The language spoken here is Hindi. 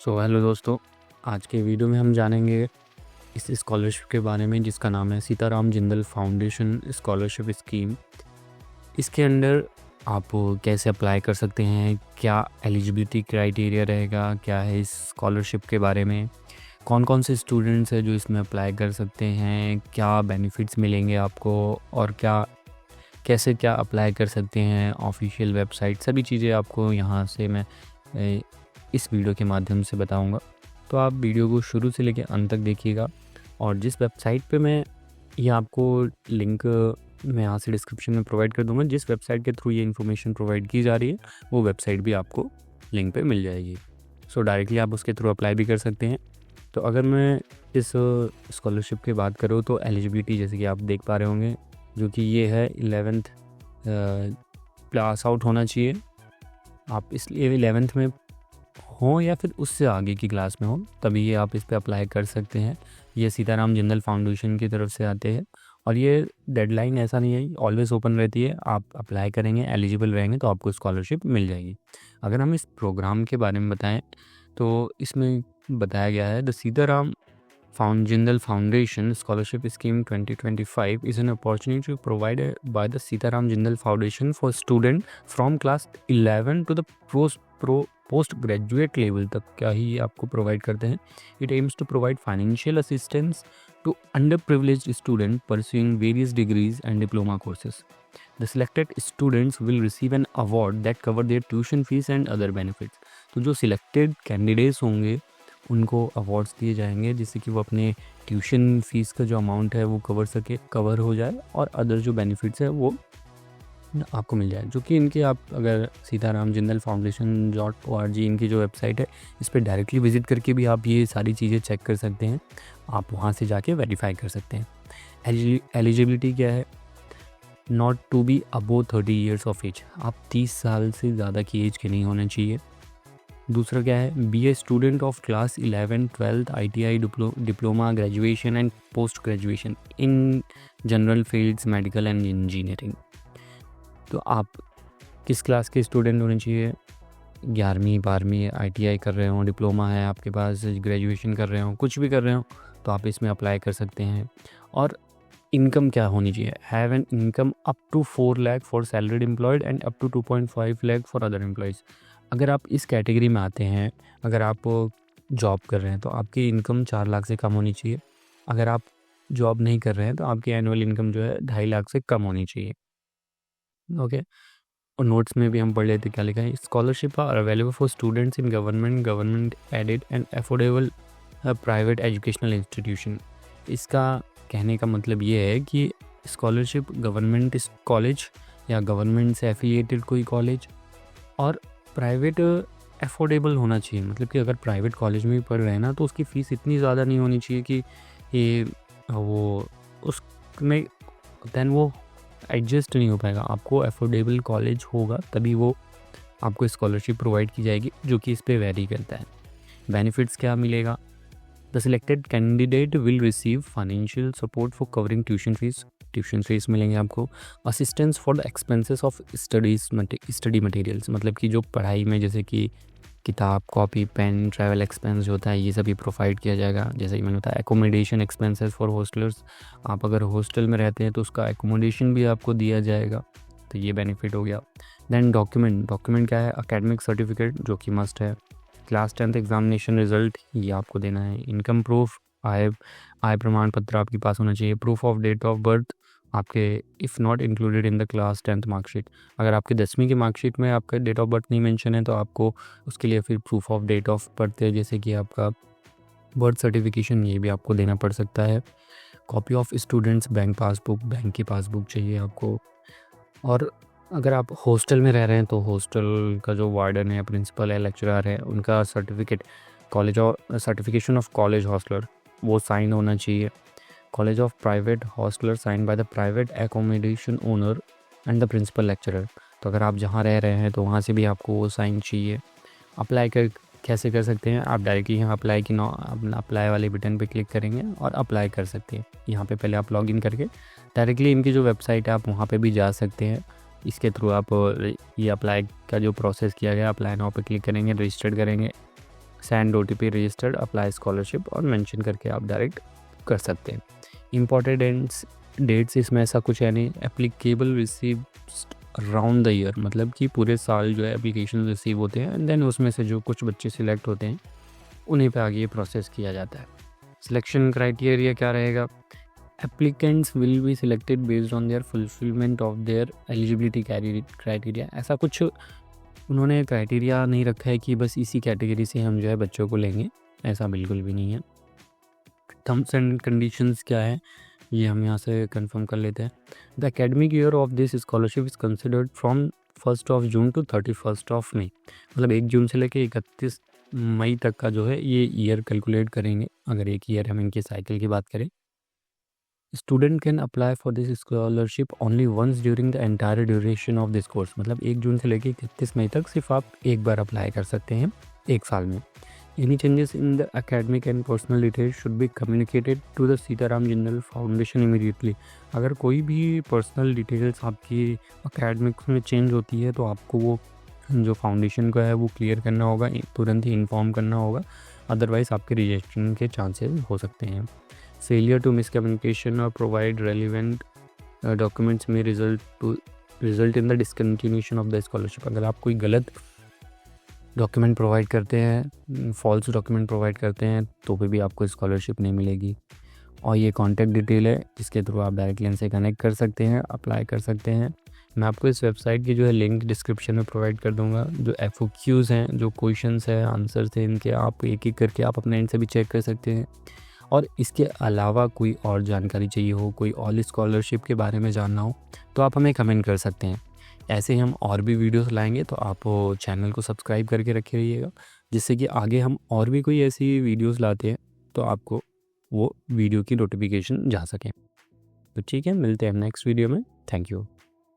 हेलो दोस्तों, आज के वीडियो में हम जानेंगे इस स्कॉलरशिप के बारे में जिसका नाम है Sitaram Jindal foundation scholarship scheme. इसके अंडर आप कैसे अप्लाई कर सकते हैं, क्या एलिजिबिलिटी क्राइटेरिया रहेगा, क्या है इस स्कॉलरशिप के बारे में, कौन कौन से स्टूडेंट्स हैं जो इसमें अप्लाई कर सकते हैं, क्या बेनिफिट्स मिलेंगे आपको और कैसे अप्लाई कर सकते हैं, ऑफिशियल वेबसाइट, सभी चीज़ें आपको यहाँ से मैं इस वीडियो के माध्यम से बताऊंगा। तो आप वीडियो को शुरू से लेकर अंत तक देखिएगा। और जिस वेबसाइट पे मैं ये आपको लिंक मैं यहाँ से डिस्क्रिप्शन में प्रोवाइड कर दूंगा, जिस वेबसाइट के थ्रू ये इन्फॉर्मेशन प्रोवाइड की जा रही है वो वेबसाइट भी आपको लिंक पे मिल जाएगी। डायरेक्टली आप उसके थ्रू अप्लाई भी कर सकते हैं। तो अगर मैं इस स्कॉलरशिप की बात करूँ तो एलिजिबिलिटी जैसे कि आप देख पा रहे होंगे, जो कि ये है 11th क्लास आउट होना चाहिए। आप इसलिए 11th में हो या फिर उससे आगे की क्लास में हो तभी ये आप इस पर अप्लाई कर सकते हैं। ये सीताराम जिंदल फाउंडेशन की तरफ से आते हैं और ये डेडलाइन ऐसा नहीं है, ऑलवेज ओपन रहती है। आप अप्लाई करेंगे, एलिजिबल रहेंगे तो आपको स्कॉलरशिप मिल जाएगी। अगर हम इस प्रोग्राम के बारे में बताएं तो इसमें बताया गया है the Sitaram Jindal Foundation Scholarship Scheme 2025 is an opportunity provided by the Sitaram Jindal Foundation for students from class 11 to the postgraduate level तक क्या ही आपको प्रोवाइड करते हैं। It aims to provide financial assistance to underprivileged students pursuing various degrees and diploma courses. The selected students will receive an award that cover their tuition fees and other benefits. तो जो सिलेक्टेड कैंडिडेट्स होंगे उनको अवार्ड्स दिए जाएंगे जिससे कि वो अपने ट्यूशन फीस का जो अमाउंट है वो कवर हो जाए और अदर जो बेनिफिट्स है वो आपको मिल जाए। जो कि इनके आप अगर सीताराम जिंदल फाउंडेशन.org इनकी जो वेबसाइट है इस पर डायरेक्टली विजिट करके भी आप ये सारी चीज़ें चेक कर सकते हैं। आप वहाँ से जाके वेरीफाई कर सकते हैं। एलिजिबिलिटी क्या है? Not to be above 30 years of age. आप 30 साल से ज़्यादा की एज के नहीं होने चाहिए। दूसरा क्या है? Be a student of class 11, 12th, ITI diploma, graduation and post graduation in general fields, medical and engineering. तो आप किस क्लास के स्टूडेंट होने चाहिए? 11वीं 12वीं ITI कर रहे हो, डिप्लोमा है आपके पास, ग्रेजुएशन कर रहे हो, कुछ भी कर रहे हो तो आप इसमें अप्लाई कर सकते हैं। और इनकम क्या होनी चाहिए? Have an income up to 4 lakh for salaried employed and up to 2.5 lakh for other employees. अगर आप इस कैटेगरी में आते हैं, अगर आप जॉब कर रहे हैं तो आपकी इनकम 4 लाख से कम होनी चाहिए। अगर आप जॉब नहीं कर रहे हैं तो आपकी एनुअल इनकम जो है 2.5 लाख से कम होनी चाहिए। ओके। और नोट्स में भी हम पढ़ लेते क्या लिखा है। Scholarship are available for students in government aided and affordable private educational institution. इसका कहने का मतलब ये है कि स्कॉलरशिप गवर्नमेंट कॉलेज या गवर्नमेंट से एफिलिएटेड कोई कॉलेज और प्राइवेट अफोर्डेबल होना चाहिए। मतलब कि अगर प्राइवेट कॉलेज में भी पढ़ रहे हैं ना तो उसकी फ़ीस इतनी ज़्यादा नहीं होनी चाहिए कि ये वो उसमें दैन वो एडजस्ट नहीं हो पाएगा। आपको अफोर्डेबल कॉलेज होगा तभी वो आपको स्कॉलरशिप प्रोवाइड की जाएगी, जो कि इस पे वेरी करता है। बेनिफिट्स क्या मिलेगा? The selected candidate will receive financial support for covering tuition fees मिलेंगे आपको। Assistance for the expenses of study materials, मतलब कि जो पढ़ाई में जैसे कि किताब, कॉपी, पेन, ट्रैवल एक्सपेंस जो होता है ये सभी प्रोवाइड किया जाएगा। जैसे कि मैंने बताया एकोमोडेशन एक्सपेंसेस फॉर हॉस्टलर्स, आप अगर हॉस्टल में रहते हैं तो उसका एकोमोडेशन भी आपको दिया जाएगा, तो ये बेनिफिट हो गया। दैन डॉक्यूमेंट क्या है? अकेडमिक सर्टिफिकेट जो कि मस्ट है। क्लास 10th एग्जामिनेशन रिजल्ट ये आपको देना है। इनकम प्रूफ, आय प्रमाण पत्र आपके पास होना चाहिए। Proof of date of birth आपके if not included in the class 10th marksheet. अगर आपके 10वीं की मार्कशीट में आपका डेट ऑफ बर्थ नहीं मेंशन है तो आपको उसके लिए फिर proof of date of birth है, जैसे कि आपका बर्थ सर्टिफिकेशन, ये भी आपको देना पड़ सकता है। Copy of students bank passbook, bank की पासबुक चाहिए आपको। और अगर आप हॉस्टल में रह रहे हैं तो हॉस्टल का जो वार्डन है, प्रिंसिपल है, लेक्चरर है, उनका certificate, certification of college hosteller वो साइन होना चाहिए। College of private hosteller sign by the private accommodation owner and the principal lecturer. तो अगर आप जहाँ रह रहे हैं तो वहाँ से भी आपको वो साइन चाहिए। अप्लाई कैसे कर सकते हैं? आप डायरेक्टली यहाँ अप्लाई वाले बटन पे क्लिक करेंगे और अप्लाई कर सकते हैं। यहाँ पे पहले आप लॉगिन करके डायरेक्टली इनकी जो वेबसाइट है आप वहाँ पे भी जा सकते हैं। इसके थ्रू आप ये अप्लाई का जो प्रोसेस किया गया, अप्लाई नाउ पे क्लिक करेंगे, रजिस्टर्ड करेंगे, send OTP registered apply scholarship और मेंशन करके आप डायरेक्ट कर सकते हैं। इम्पॉर्टेंट डेट्स इसमें ऐसा कुछ है नहीं। Applicable receive around the year, मतलब कि पूरे साल जो है एप्लीकेशन रिसीव होते हैं एंड देन उसमें से जो कुछ बच्चे सिलेक्ट होते हैं उन्हीं पे आगे ये प्रोसेस किया जाता है। सिलेक्शन क्राइटेरिया क्या रहेगा? Applicants will be selected based on their fulfilment of their eligibility criteria. ऐसा कुछ उन्होंने क्राइटेरिया नहीं रखा है कि बस इसी कैटेगरी से हम जो है बच्चों को लेंगे, ऐसा बिल्कुल भी नहीं है। टर्म्स एंड कंडीशंस क्या है ये हम यहाँ से कंफर्म कर लेते हैं। The academic year of this scholarship is considered from 1 June to 31 May, मतलब 1 जून से लेकर 31 मई तक का जो है ये ईयर कैलकुलेट करेंगे। अगर एक ईयर हम इनके साइकिल की बात करें, student can apply for this scholarship only once during the entire duration of this course, मतलब 1 जून से लेकर 31 मई तक सिर्फ आप एक बार अप्लाई कर सकते हैं एक साल में। Any changes in the academic and personal details should be communicated to the Sitaram Jindal foundation immediately। अगर कोई भी पर्सनल डिटेल्स आपकी academics में चेंज होती है तो आपको वो जो फाउंडेशन का है वो क्लियर करना होगा, तुरंत ही इन्फॉर्म करना होगा, अदरवाइज़ आपके रिजेक्शन के चांसेस हो सकते हैं। फेलियर टू मिसकम्युनिकेशन और प्रोवाइड रेलिवेंट डॉक्यूमेंट्स में result in the discontinuation of the scholarship. अगर आप कोई गलत डॉक्यूमेंट प्रोवाइड करते हैं, फॉल्स डॉक्यूमेंट प्रोवाइड करते हैं तो भी आपको स्कॉलरशिप नहीं मिलेगी। और ये कॉन्टैक्ट डिटेल है जिसके थ्रू आप डायरेक्टली इनसे कनेक्ट कर सकते हैं, अप्लाई कर सकते हैं। मैं आपको इस वेबसाइट की जो है लिंक डिस्क्रिप्शन में प्रोवाइड कर दूंगा। जो FAQs हैं, जो क्वेश्चंस हैं, आंसर्स हैं, इनके आप एक एक करके आप अपने एंड से भी चेक कर सकते हैं। और इसके अलावा कोई और जानकारी चाहिए हो, कोई और स्कॉलरशिप के बारे में जानना हो तो आप हमें कमेंट कर सकते हैं। ऐसे ही हम और भी वीडियोस लाएंगे तो आप चैनल को सब्सक्राइब करके रखे रहिएगा, जिससे कि आगे हम और भी कोई ऐसी वीडियोस लाते हैं तो आपको वो वीडियो की नोटिफिकेशन जा सके। तो ठीक है, मिलते हैं नेक्स्ट वीडियो में। Thank you.